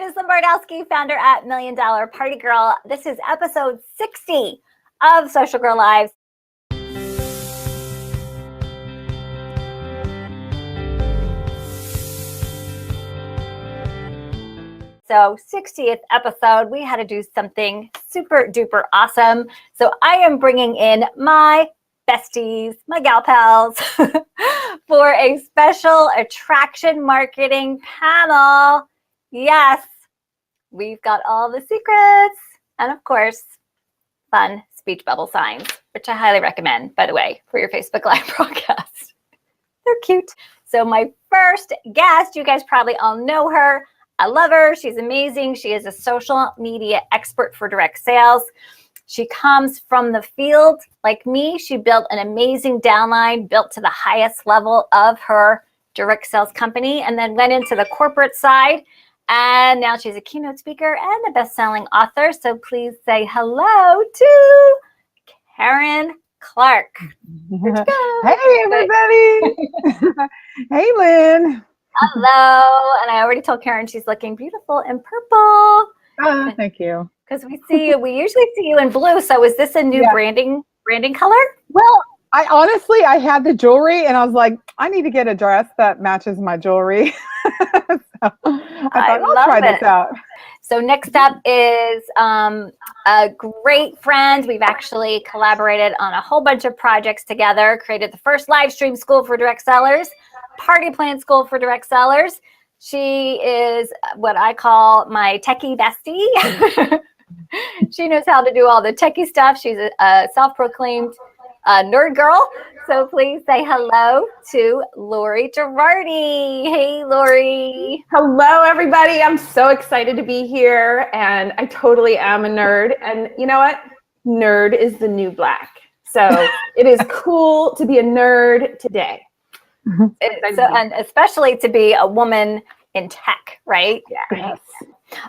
Liz Lombardowski, founder at Million Dollar Party Girl. This is episode 60 of Social Girl Lives. So 60th episode, we had to do something super duper awesome. So I am bringing in my besties, my gal pals, for a special attraction marketing panel. Yes, we've got all the secrets and of course, fun speech bubble signs, which I highly recommend, by the way, for your Facebook Live broadcast. They're cute. So my first guest, you guys probably all know her. I love her. She's amazing. She is a social media expert for direct sales. She comes from the field like me. She built an amazing downline, built to the highest level of her direct sales company, and then went into the corporate side. And now she's a keynote speaker and a best-selling author. So please say hello to Karen Clark. Hey, everybody. Hey, Lynn. Hello. And I already told Karen she's looking beautiful in purple. Oh, thank you. Because we usually see you in blue. So is this a new branding color? Well, I had the jewelry and I was like, I need to get a dress that matches my jewelry. So I thought I'll try this out. So next up is a great friend. We've actually collaborated on a whole bunch of projects together, created the first live stream school for direct sellers, party plan school for direct sellers. She is what I call my techie bestie. She knows how to do all the techie stuff. She's a self-proclaimed nerd girl. So please say hello to Laurie Girardi. Hey, Laurie. Hello, everybody. I'm so excited to be here. And I totally am a nerd. And you know what? Nerd is the new black. So it is cool to be a nerd today. And especially to be a woman in tech, right? Yes.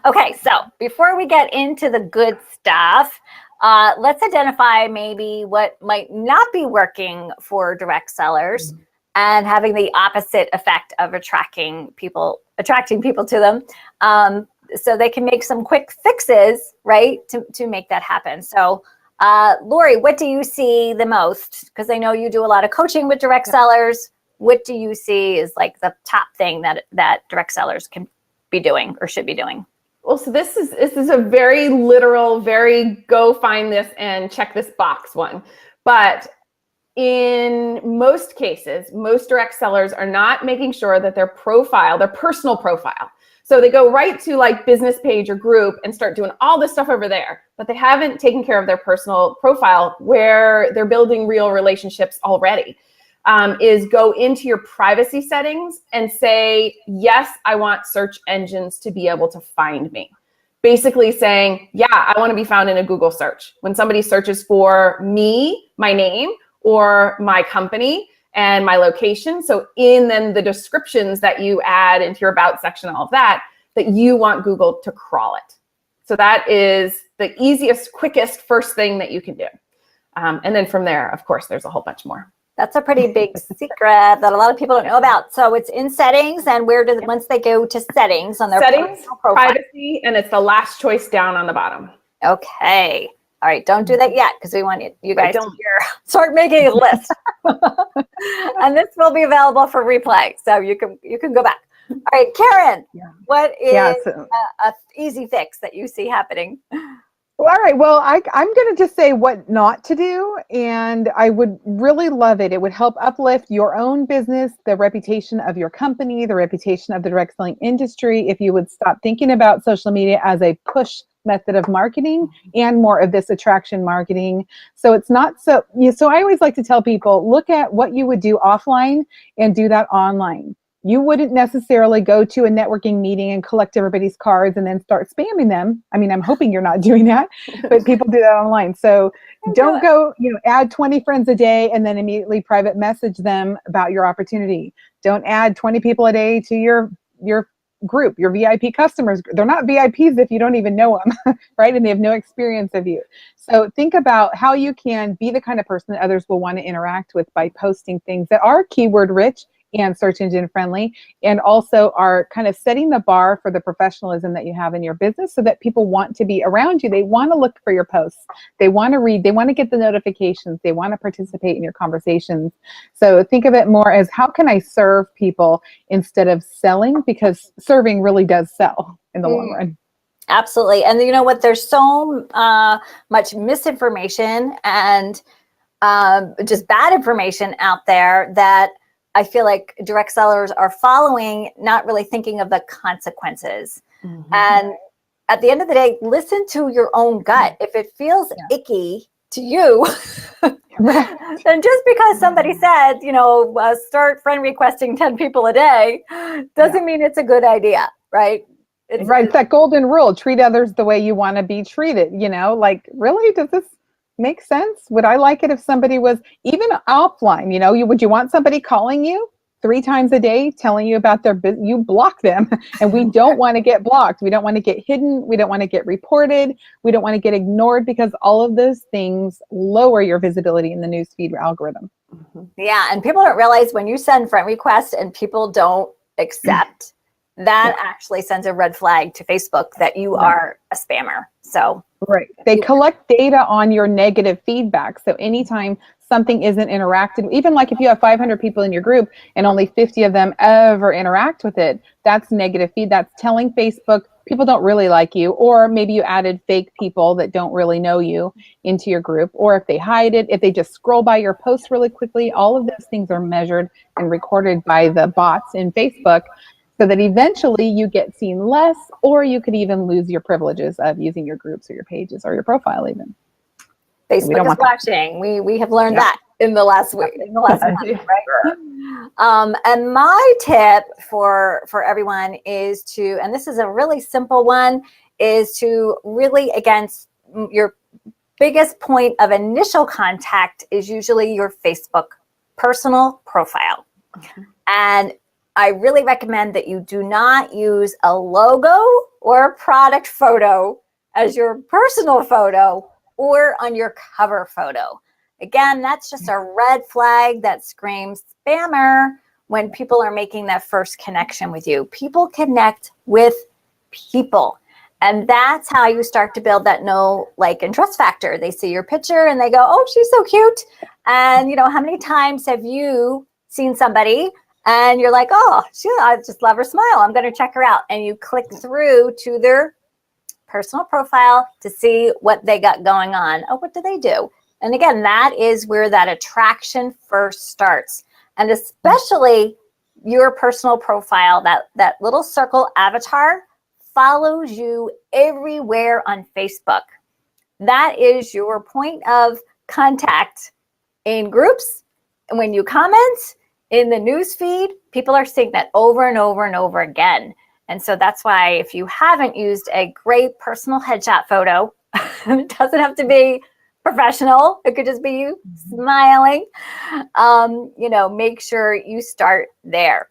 Okay, so before we get into the good stuff, let's identify maybe what might not be working for direct sellers and having the opposite effect of attracting people to them, so they can make some quick fixes, right, to make that happen. So, Laurie, what do you see the most? Because I know you do a lot of coaching with direct sellers. What do you see is like the top thing that direct sellers can be doing or should be doing? Well, so this is a very literal, very go find this and check this box one. But in most cases, most direct sellers are not making sure that their personal profile. So they go right to like business page or group and start doing all this stuff over there, but they haven't taken care of their personal profile where they're building real relationships already. Is go into your privacy settings and say, yes, I want search engines to be able to find me. Basically saying, yeah, I want to be found in a Google search. When somebody searches for me, my name, or my company and my location, so in then the descriptions that you add into your about section, all of that you want Google to crawl it. So that is the easiest, quickest, first thing that you can do. And then from there, of course, there's a whole bunch more. That's a pretty big secret that a lot of people don't know about. So it's in settings, and once they go to settings on their settings, profile. Privacy, and it's the last choice down on the bottom. Okay. All right. Don't do that yet because we want you guys to start making a list. And this will be available for replay, so you can go back. All right, Karen. What is a easy fix that you see happening? Well, all right. Well, I'm going to just say what not to do. And I would really love it. It would help uplift your own business, the reputation of your company, the reputation of the direct selling industry, if you would stop thinking about social media as a push method of marketing and more of this attraction marketing. So it's not so I always like to tell people, look at what you would do offline and do that online. You wouldn't necessarily go to a networking meeting and collect everybody's cards and then start spamming them. I mean, I'm hoping you're not doing that, but people do that online. So don't go, add 20 friends a day and then immediately private message them about your opportunity. Don't add 20 people a day to your group, your VIP customers. They're not VIPs if you don't even know them, right? And they have no experience of you. So think about how you can be the kind of person that others will want to interact with by posting things that are keyword rich and search engine friendly, and also are kind of setting the bar for the professionalism that you have in your business so that people want to be around you. They want to look for your posts. They want to read. They want to get the notifications. They want to participate in your conversations. So think of it more as, how can I serve people instead of selling? Because serving really does sell in the long run. Absolutely. And you know what? There's so much misinformation and just bad information out there that I feel like direct sellers are following, not really thinking of the consequences. And at the end of the day, listen to your own gut. If it feels icky to you, then just because somebody said, start friend requesting 10 people a day doesn't mean it's a good idea, right? It's that golden rule: treat others the way you want to be treated. Like, really, does this make sense? Would I like it if somebody was even offline? Would you want somebody calling you 3 times a day telling you about their business? You block them. And we don't want to get blocked. We don't want to get hidden. We don't want to get reported. We don't want to get ignored, because all of those things lower your visibility in the newsfeed algorithm. Yeah, and people don't realize when you send friend requests and people don't accept, that actually sends a red flag to Facebook that you are a spammer. So they collect data on your negative feedback. So anytime something isn't interacted, even like if you have 500 people in your group and only 50 of them ever interact with it, that's negative feed. That's telling Facebook people don't really like you, or maybe you added fake people that don't really know you into your group, or if they hide it, if they just scroll by your posts really quickly. All of those things are measured and recorded by the bots in Facebook, so that eventually you get seen less, or you could even lose your privileges of using your groups or your pages or your profile even. Facebook is watching. We have learned that in the last week, in the last month, right? And my tip for everyone is to, and this is a really simple one, is to really, again, your biggest point of initial contact is usually your Facebook personal profile. And I really recommend that you do not use a logo or a product photo as your personal photo or on your cover photo. Again, that's just a red flag that screams spammer when people are making that first connection with you. People connect with people. And that's how you start to build that know, like, and trust factor. They see your picture and they go, oh, she's so cute. And how many times have you seen somebody and you're like, oh, I just love her smile, I'm going to check her out. And you click through to their personal profile to see what they got going on. Oh, what do they do? And again, that is where that attraction first starts. And especially your personal profile, that little circle avatar follows you everywhere on Facebook. That is your point of contact in groups. And when you comment in the news feed, people are seeing that over and over and over again. And so that's why if you haven't used a great personal headshot photo, it doesn't have to be professional. It could just be you smiling. Make sure you start there.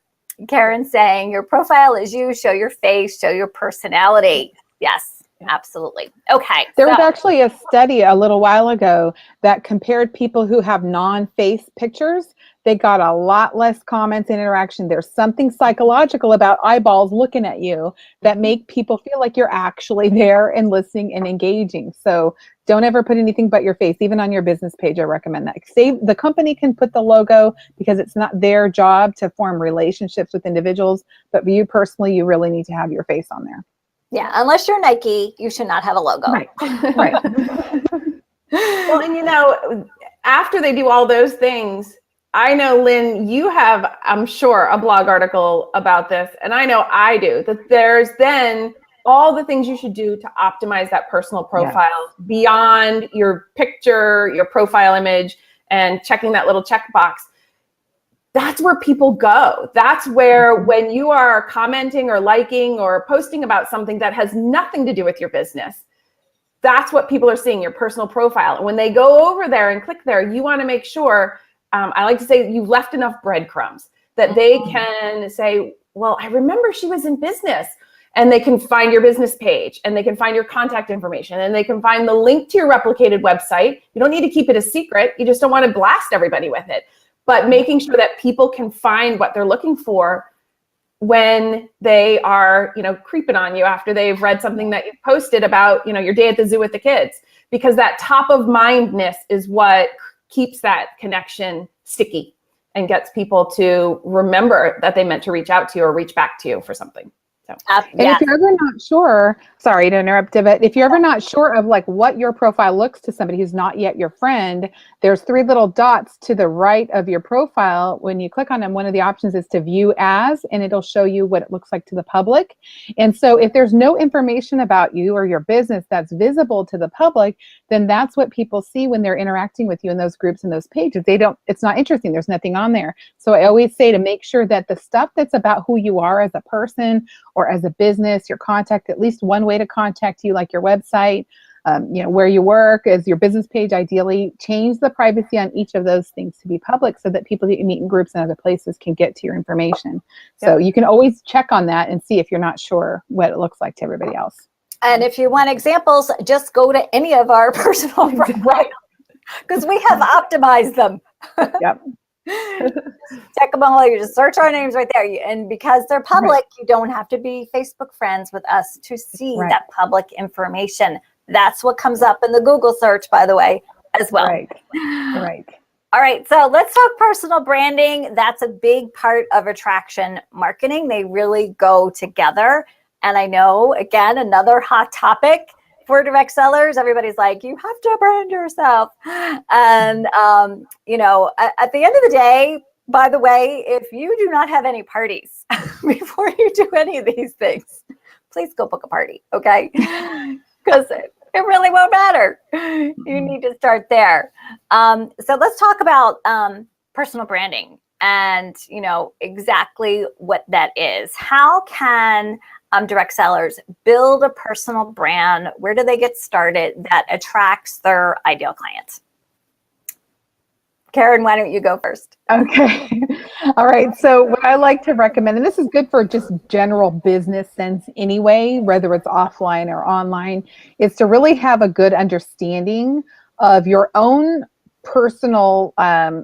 Karen's saying your profile is you, show your face, show your personality. Yes, absolutely. Okay. There was actually a study a little while ago that compared people who have non-face pictures. They got a lot less comments and interaction. There's something psychological about eyeballs looking at you that make people feel like you're actually there and listening and engaging. So don't ever put anything but your face, even on your business page. I recommend that. The company can put the logo because it's not their job to form relationships with individuals. But for you personally, you really need to have your face on there. Yeah, unless you're Nike, you should not have a logo. Right. Well, and after they do all those things, I know, Lynn, you have, I'm sure, a blog article about this, and I know I do, that there's then all the things you should do to optimize that personal profile beyond your picture, your profile image, and checking that little checkbox. That's where people go. That's where, when you are commenting or liking or posting about something that has nothing to do with your business, that's what people are seeing, your personal profile. And when they go over there and click there, you want to make sure, I like to say, you've left enough breadcrumbs that they can say, well, I remember she was in business. And they can find your business page, and they can find your contact information, and they can find the link to your replicated website. You don't need to keep it a secret. You just don't want to blast everybody with it. but making sure that people can find what they're looking for when they are, creeping on you after they've read something that you've posted about, your day at the zoo with the kids, because that top of mindness is what keeps that connection sticky and gets people to remember that they meant to reach out to you or reach back to you for something. So, and if you're ever not sure, sorry to interrupt, but if you're ever not sure of like what your profile looks to somebody who's not yet your friend, there's 3 little dots to the right of your profile. When you click on them, one of the options is to view as, and it'll show you what it looks like to the public. And so if there's no information about you or your business that's visible to the public, then that's what people see when they're interacting with you in those groups and those pages. It's not interesting. There's nothing on there. So I always say to make sure that the stuff that's about who you are as a person or as a business, your contact, at least one way to contact you, like your website, where you work, as your business page, ideally change the privacy on each of those things to be public so that people that you meet in groups and other places can get to your information. So you can always check on that and see if you're not sure what it looks like to everybody else. And if you want examples, just go to any of our personal profiles because we have optimized them. Yep. Check them all. You just search our names right there. And because they're public, you don't have to be Facebook friends with us to see that public information. That's what comes up in the Google search, by the way, as well. Right. All right. So let's talk personal branding. That's a big part of attraction marketing. They really go together. And I know, again, another hot topic for direct sellers. Everybody's like, you have to brand yourself. And, at the end of the day, by the way, if you do not have any parties before you do any of these things, please go book a party, okay? Because it really won't matter. You need to start there. So let's talk about personal branding and, exactly what that is. How can direct sellers build a personal brand? Where do they get started that attracts their ideal client? Karen, why don't you go first? Okay. All right. So what I like to recommend, and this is good for just general business sense anyway, whether it's offline or online, is to really have a good understanding of your own personal,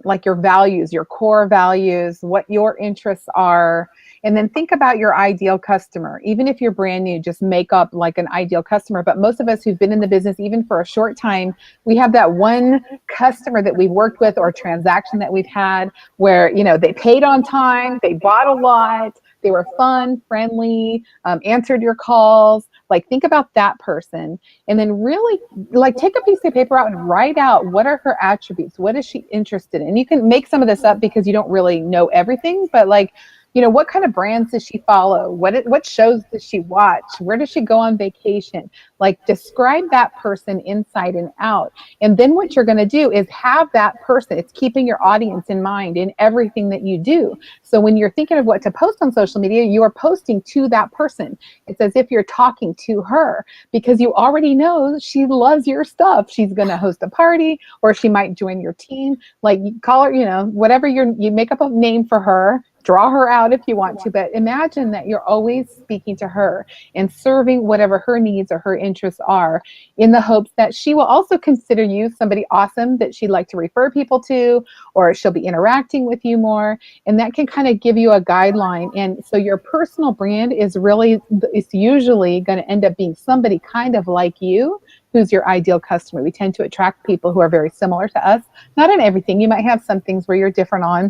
like your values, your core values, what your interests are, and then think about your ideal customer. Even if you're brand new, just make up like an ideal customer. But most of us who've been in the business, even for a short time, we have that one customer that we've worked with or transaction that we've had where, they paid on time, they bought a lot, they were fun, friendly, answered your calls. Like, think about that person. And then really, like, take a piece of paper out and write out what are her attributes? What is she interested in? You can make some of this up because you don't really know everything, but like, what kind of brands does she follow? What shows does she watch? Where does she go on vacation? Like, describe that person inside and out. And then what you're going to do is have that person, it's keeping your audience in mind in everything that you do. So when you're thinking of what to post on social media, you are posting to that person. It's as if you're talking to her because you already know she loves your stuff. She's going to host a party or she might join your team. Like, you call her, whatever you make up a name for her. Draw her out if you want to, but imagine that you're always speaking to her and serving whatever her needs or her interests are in the hopes that she will also consider you somebody awesome that she'd like to refer people to, or she'll be interacting with you more. And that can kind of give you a guideline. And so your personal brand is usually going to end up being somebody kind of like you, who's your ideal customer. We tend to attract people who are very similar to us. Not in everything. You might have some things where you're different on,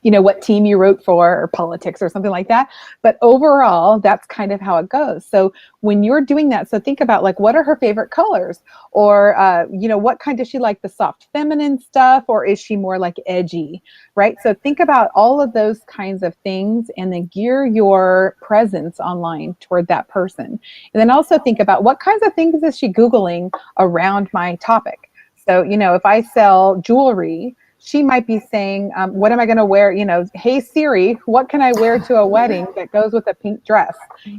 what team you wrote for or politics or something like that. But overall, that's kind of how it goes. So when you're doing that, so think about like, what are her favorite colors? Or, what kind does she like, the soft feminine stuff? Or is she more like edgy, right? So think about all of those kinds of things and then gear your presence online toward that person. And then also think about what kinds of things is she Googling around my topic? So, if I sell jewelry, she might be saying, what am I going to wear? Hey Siri, what can I wear to a wedding that goes with a pink dress?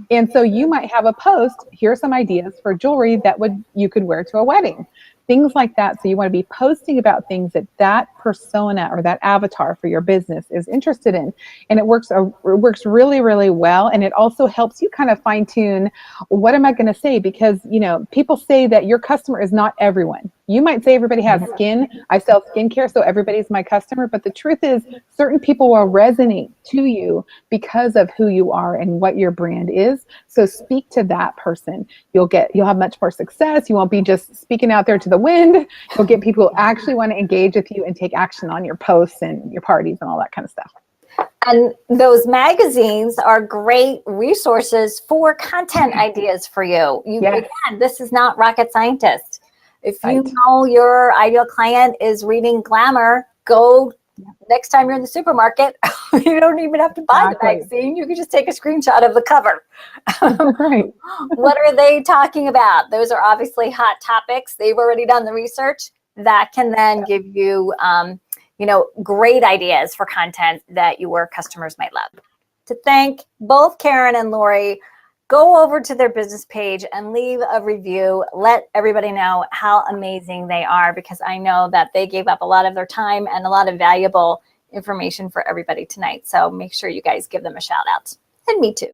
And so you might have a post, here's some ideas for jewelry that you could wear to a wedding. Things like that. So you want to be posting about things that persona or that avatar for your business is interested in. And it works really, really well. And it also helps you kind of fine tune, what am I going to say? Because, people say that your customer is not everyone. You might say everybody has skin. I sell skincare, so everybody's my customer. But the truth is, certain people will resonate to you because of who you are and what your brand is. So speak to that person. You'll have much more success. You won't be just speaking out there to the wind. You'll get people who actually want to engage with you and take action on your posts and your parties and all that kind of stuff. And those magazines are great resources for content ideas for you. Yes. Again, this is not rocket scientist. If you Right. know your ideal client is reading Glamour, go next time you're in the supermarket. You don't even have to buy Exactly. the magazine. You can just take a screenshot of the cover. Right. What are they talking about? Those are obviously hot topics. They've already done the research. That can then give you, great ideas for content that your customers might love. To thank both Karen and Laurie, go over to their business page and leave a review. Let everybody know how amazing they are, because I know that they gave up a lot of their time and a lot of valuable information for everybody tonight. So make sure you guys give them a shout out. And me too.